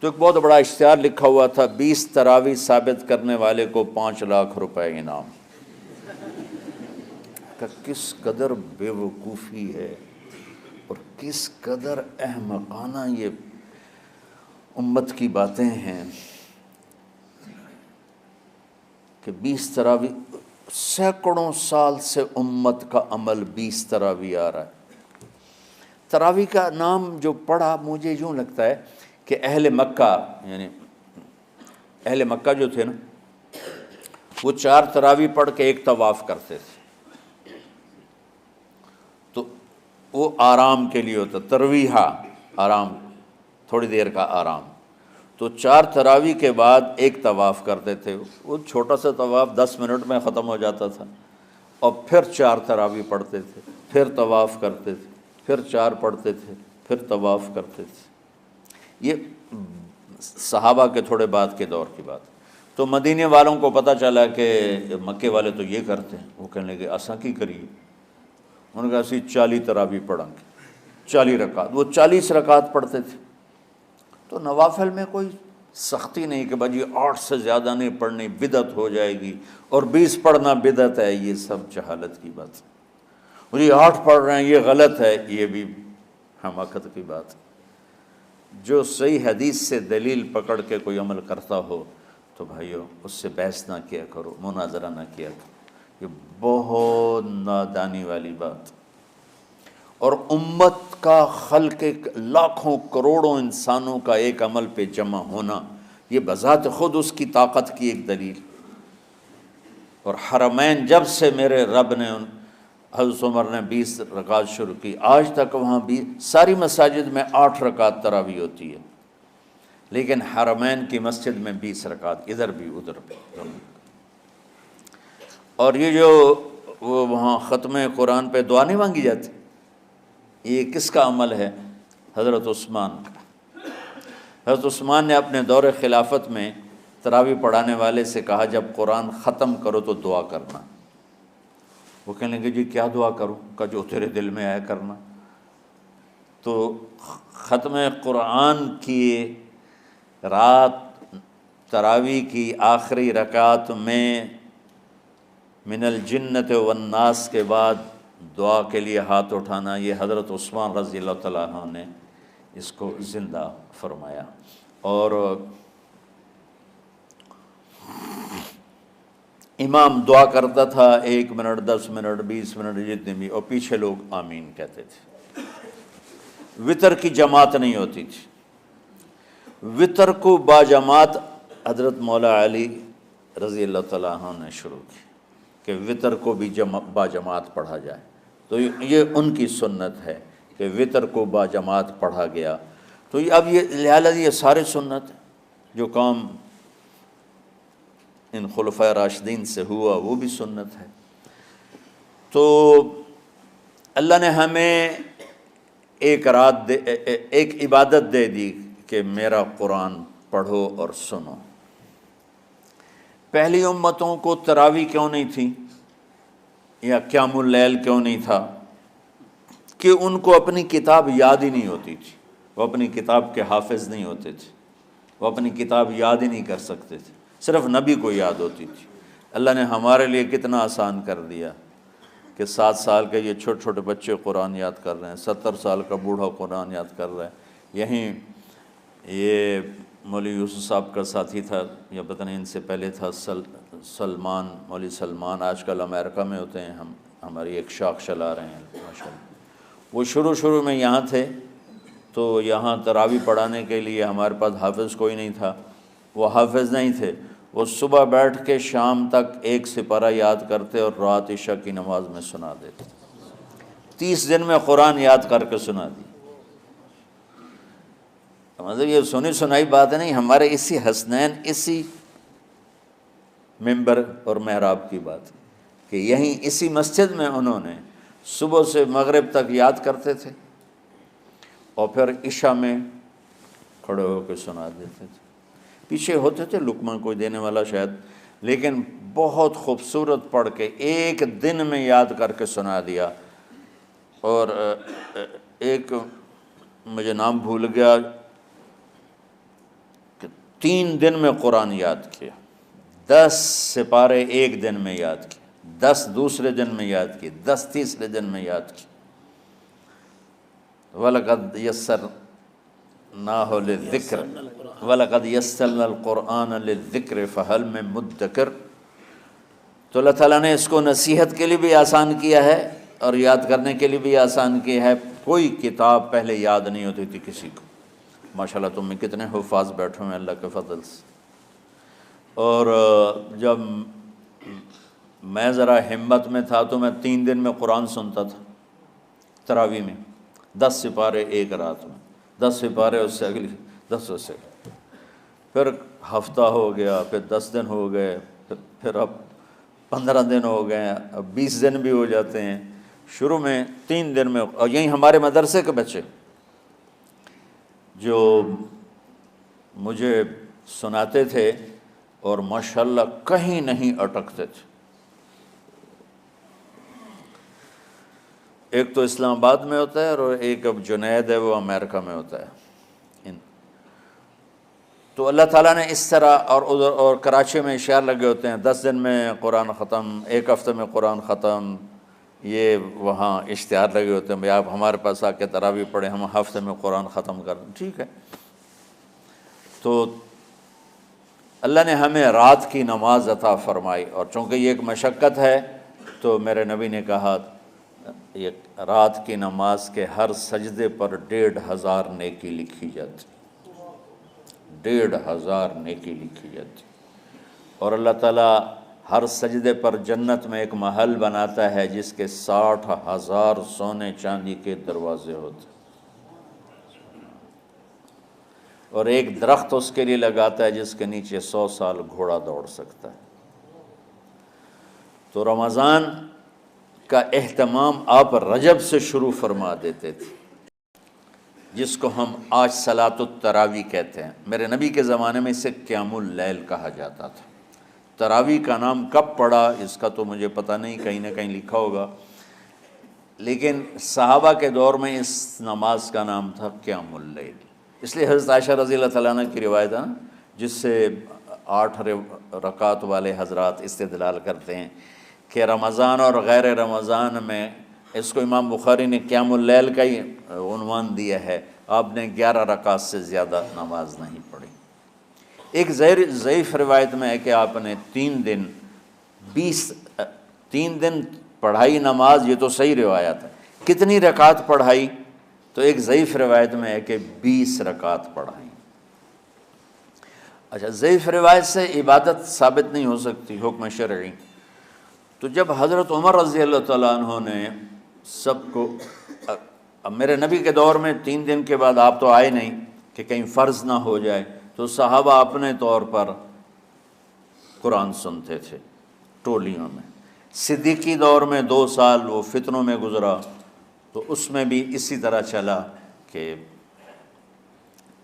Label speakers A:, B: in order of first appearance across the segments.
A: تو ایک بہت بڑا اشتہار لکھا ہوا تھا، 20 تراویح ثابت کرنے والے کو 5 لاکھ روپے انعام۔ کہ کس قدر بے وقوفی ہے اور کس قدر احمقانہ یہ امت کی باتیں ہیں کہ 20 تراویح، سینکڑوں سال سے امت کا عمل 20 تراویح آ رہا ہے۔ تراویح کا نام جو پڑھا مجھے یوں لگتا ہے کہ اہل مکہ، یعنی اہل مکہ جو تھے نا، وہ 4 تراویح پڑھ کے ایک طواف کرتے تھے، تو وہ آرام کے لیے ہوتا، ترویحہ آرام، تھوڑی دیر کا آرام۔ تو 4 تراویح کے بعد ایک طواف کرتے تھے، وہ چھوٹا سا طواف 10 منٹ میں ختم ہو جاتا تھا، اور پھر 4 تراویح پڑھتے تھے، پھر طواف کرتے تھے، پھر 4 پڑھتے تھے، پھر طواف کرتے تھے۔ یہ صحابہ کے تھوڑے بعد کے دور کی بات۔ تو مدینے والوں کو پتہ چلا کہ مکے والے تو یہ کرتے ہیں، وہ کہنے لگے اساں کی کریے؟ انہوں نے کہا اسی 40 تراویح پڑھیں گے، 40 رکعت۔ وہ 40 رکعت پڑھتے تھے۔ تو نوافل میں کوئی سختی نہیں کہ بھائی 8 سے زیادہ نہیں پڑھنی، بدعت ہو جائے گی، اور 20 پڑھنا بدعت ہے، یہ سب جہالت کی بات ہے۔ اور یہ 8 پڑھ رہے ہیں یہ غلط ہے، یہ بھی حماقت کی بات ہے۔ جو صحیح حدیث سے دلیل پکڑ کے کوئی عمل کرتا ہو تو بھائیو اس سے بحث نہ کیا کرو، مناظرہ نہ کیا کرو، یہ بہت نادانی والی بات۔ اور امت کا خلق لاکھوں کروڑوں انسانوں کا ایک عمل پہ جمع ہونا، یہ بذات خود اس کی طاقت کی ایک دلیل۔ اور حرمین جب سے میرے رب نے حضرت عمر نے 20 رکعت شروع کی، آج تک وہاں بھی ساری مساجد میں 8 رکعت تراویح ہوتی ہے، لیکن حرمین کی مسجد میں 20 رکعت، ادھر بھی ادھر بھی۔ اور یہ جو وہ وہاں ختم قرآن پہ دعا نہیں مانگی جاتی، یہ کس کا عمل ہے؟ حضرت عثمان کا۔ حضرت عثمان نے اپنے دور خلافت میں تراویح پڑھانے والے سے کہا جب قرآن ختم کرو تو دعا کرنا۔ وہ کہنے لگے جی کیا دعا کروں؟ کہ جو تیرے دل میں آیا کرنا۔ تو ختم قرآن کی رات تراویح کی آخری رکعت میں من الجنت والناس کے بعد دعا کے لیے ہاتھ اٹھانا، یہ حضرت عثمان رضی اللہ تعالیٰ عنہ نے اس کو زندہ فرمایا۔ اور امام دعا کرتا تھا 1 منٹ 10 منٹ 20 منٹ جتنے بھی، اور پیچھے لوگ آمین کہتے تھے۔ وتر کی جماعت نہیں ہوتی تھی، وتر کو باجماعت حضرت مولا علی رضی اللہ تعالیٰ عنہ نے شروع کی کہ وتر کو بھی باجماعت پڑھا جائے۔ تو یہ ان کی سنت ہے کہ وتر کو باجماعت پڑھا گیا۔ تو اب یہ لہٰذا یہ سارے سنت جو کام ان خلفۂ راشدین سے ہوا وہ بھی سنت ہے۔ تو اللہ نے ہمیں ایک عبادت دے دی کہ میرا قرآن پڑھو اور سنو۔ پہلی امتوں کو تراویح کیوں نہیں تھی یا قیام اللیل کیوں نہیں تھا؟ کہ ان کو اپنی کتاب یاد ہی نہیں ہوتی تھی، وہ اپنی کتاب کے حافظ نہیں ہوتے تھے، وہ اپنی کتاب یاد ہی نہیں کر سکتے تھے، صرف نبی کو یاد ہوتی تھی۔ اللہ نے ہمارے لیے کتنا آسان کر دیا کہ 7 سال کے یہ چھوٹے چھوٹے بچے قرآن یاد کر رہے ہیں، 70 سال کا بوڑھا قرآن یاد کر رہا ہے۔ یہیں یہ مولوی یوسف صاحب کا ساتھی تھا یا پتہ نہیں ان سے پہلے تھا، سلمان، مولوی سلمان، آج کل امریکہ میں ہوتے ہیں، ہماری ایک شاخ چلا رہے ہیں ماشاءاللہ۔ وہ شروع میں یہاں تھے، تو یہاں تراویح پڑھانے کے لیے ہمارے پاس حافظ کوئی نہیں تھا، وہ حافظ نہیں تھے، وہ صبح بیٹھ کے شام تک ایک سپارہ یاد کرتے اور رات عشاء کی نماز میں سنا دیتے۔ 30 دن میں قرآن یاد کر کے سنا دی۔ مطلب یہ سنی سنائی بات نہیں، ہمارے اسی حسنین، اسی ممبر اور محراب کی بات کہ یہیں اسی مسجد میں انہوں نے صبح سے مغرب تک یاد کرتے تھے اور پھر عشاء میں کھڑے ہو کے سنا دیتے تھے۔ پیچھے ہوتے تھے لقمہ کوئی دینے والا شاید، لیکن بہت خوبصورت پڑھ کے ایک دن میں یاد کر کے سنا دیا۔ اور ایک مجھے نام بھول گیا، 3 دن میں قرآن یاد کیا، 10 سپارے ایک دن میں یاد کیے، 10 دوسرے دن میں یاد کیے، 10 تیسرے دن میں یاد کیے۔ وَلَقَدْ يَسَّرْنَاهُ لِلذِّكْرِ وَلَقَدْ يَسَّرْنَا الْقُرْآنَ لِلذِّكْرِ فَهَلْ مِن مُدَّكِرٍ۔ تو اللہ تعالیٰ نے اس کو نصیحت کے لیے بھی آسان کیا ہے اور یاد کرنے کے لیے بھی آسان کیا ہے۔ کوئی کتاب پہلے یاد نہیں ہوتی تھی کسی کو، ماشاءاللہ تم میں کتنے حفاظ بیٹھے ہیں اللہ کے فضل سے۔ اور جب میں ذرا ہمت میں تھا تو میں 3 دن میں قرآن سنتا تھا تراویح میں، 10 سپارے ایک رات میں، 10 سپارے اس سے اگلی 10 اس سے، پھر ہفتہ ہو گیا، پھر 10 دن ہو گئے، پھر اب 15 دن ہو گئے، اب 20 دن بھی ہو جاتے ہیں۔ شروع میں 3 دن میں، اور یہیں ہمارے مدرسے کے بچے جو مجھے سناتے تھے اور ماشاءاللہ کہیں نہیں اٹکتے تھے۔ ایک تو اسلام آباد میں ہوتا ہے اور ایک اب جنید ہے وہ امریکہ میں ہوتا ہے۔ تو اللہ تعالیٰ نے اس طرح، اور ادھر اور کراچی میں اشعار لگے ہوتے ہیں، 10 دن میں قرآن ختم، 1 ہفتے میں قرآن ختم۔ یہ وہاں اشتہار لگے ہوتے ہیں، بھئی آپ ہمارے پاس آ کے تراویح پڑھیں، ہم ہفتے میں قرآن ختم کر دیں۔ ٹھیک ہے، تو اللہ نے ہمیں رات کی نماز عطا فرمائی، اور چونکہ یہ ایک مشقت ہے تو میرے نبی نے کہا یہ رات کی نماز کے ہر سجدے پر 1500 نیکی لکھی جاتی، 1500 نیکی لکھی جاتی۔ اور اللہ تعالیٰ ہر سجدے پر جنت میں ایک محل بناتا ہے جس کے 60,000 سونے چاندی کے دروازے ہوتے ہیں، اور ایک درخت اس کے لیے لگاتا ہے جس کے نیچے 100 سال گھوڑا دوڑ سکتا ہے۔ تو رمضان کا اہتمام آپ رجب سے شروع فرما دیتے تھے، جس کو ہم آج صلاۃ التراویح کہتے ہیں۔ میرے نبی کے زمانے میں اسے قیام اللیل کہا جاتا تھا۔ تراویح کا نام کب پڑا اس کا تو مجھے پتہ نہیں، کہیں نہ کہیں لکھا ہوگا، لیکن صحابہ کے دور میں اس نماز کا نام تھا قیام اللیل۔ اس لیے حضرت عائشہ رضی اللہ تعالیٰ عنہ کی روایت ہے جس سے 8 رکعت والے حضرات استدلال کرتے ہیں کہ رمضان اور غیر رمضان میں، اس کو امام بخاری نے قیام اللیل کا ہی عنوان دیا ہے، آپ نے 11 رکعت سے زیادہ نماز نہیں پڑھی۔ ایک ضعیف روایت میں ہے کہ آپ نے 3 دن پڑھائی نماز، یہ تو صحیح روایت ہے۔ کتنی رکعت پڑھائی؟ تو ایک ضعیف روایت میں ہے کہ 20 رکعت پڑھائی۔ اچھا، ضعیف روایت سے عبادت ثابت نہیں ہو سکتی، حکم شرعی۔ تو جب حضرت عمر رضی اللہ تعالیٰ عنہ نے سب کو، اب میرے نبی کے دور میں 3 دن کے بعد آپ تو آئے نہیں کہ کہیں فرض نہ ہو جائے، تو صحابہ اپنے طور پر قرآن سنتے تھے ٹولیوں میں۔ صدیقی دور میں 2 سال وہ فتنوں میں گزرا، تو اس میں بھی اسی طرح چلا کہ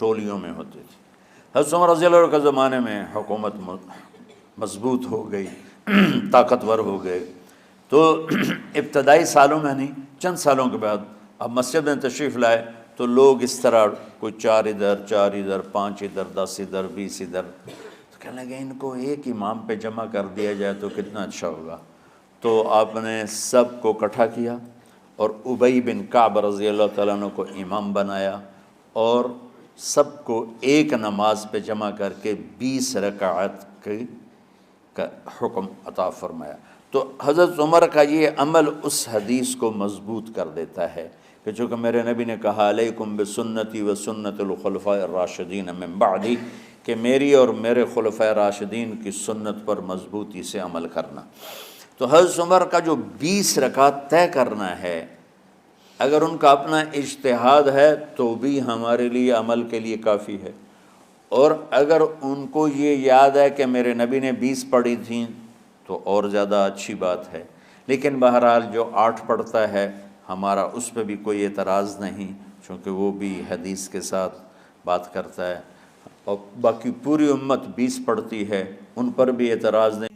A: ٹولیوں میں ہوتے تھے۔ حضرت عمر رضی اللہ عنہ کے زمانے میں حکومت مضبوط ہو گئی، طاقتور ہو گئے، تو ابتدائی سالوں میں نہیں، چند سالوں کے بعد اب مسجد میں تشریف لائے تو لوگ اس طرح کوئی 4 ادھر 4 ادھر 5 ادھر 10 ادھر 20 ادھر، تو کہنے لگے ان کو ایک امام پہ جمع کر دیا جائے تو کتنا اچھا ہوگا۔ تو آپ نے سب کو اکٹھا کیا اور ابی بن کعب رضی اللہ تعالیٰ عنہ کو امام بنایا، اور سب کو ایک نماز پہ جمع کر کے 20 رکعت کا حکم عطا فرمایا۔ تو حضرت عمر کا یہ عمل اس حدیث کو مضبوط کر دیتا ہے کہ چونکہ میرے نبی نے کہا علیکم بسنتی و سنت الخلفاء الراشدین من بعدی، کہ میری اور میرے خلفاء راشدین کی سنت پر مضبوطی سے عمل کرنا۔ تو حضرت عمر کا جو 20 رکعت طے کرنا ہے، اگر ان کا اپنا اجتہاد ہے تو بھی ہمارے لیے عمل کے لیے کافی ہے، اور اگر ان کو یہ یاد ہے کہ میرے نبی نے 20 پڑھی تھیں تو اور زیادہ اچھی بات ہے۔ لیکن بہرحال جو 8 پڑھتا ہے ہمارا اس پہ بھی کوئی اعتراض نہیں، چونکہ وہ بھی حدیث کے ساتھ بات کرتا ہے، اور باقی پوری امت 20 پڑھتی ہے ان پر بھی اعتراض نہیں۔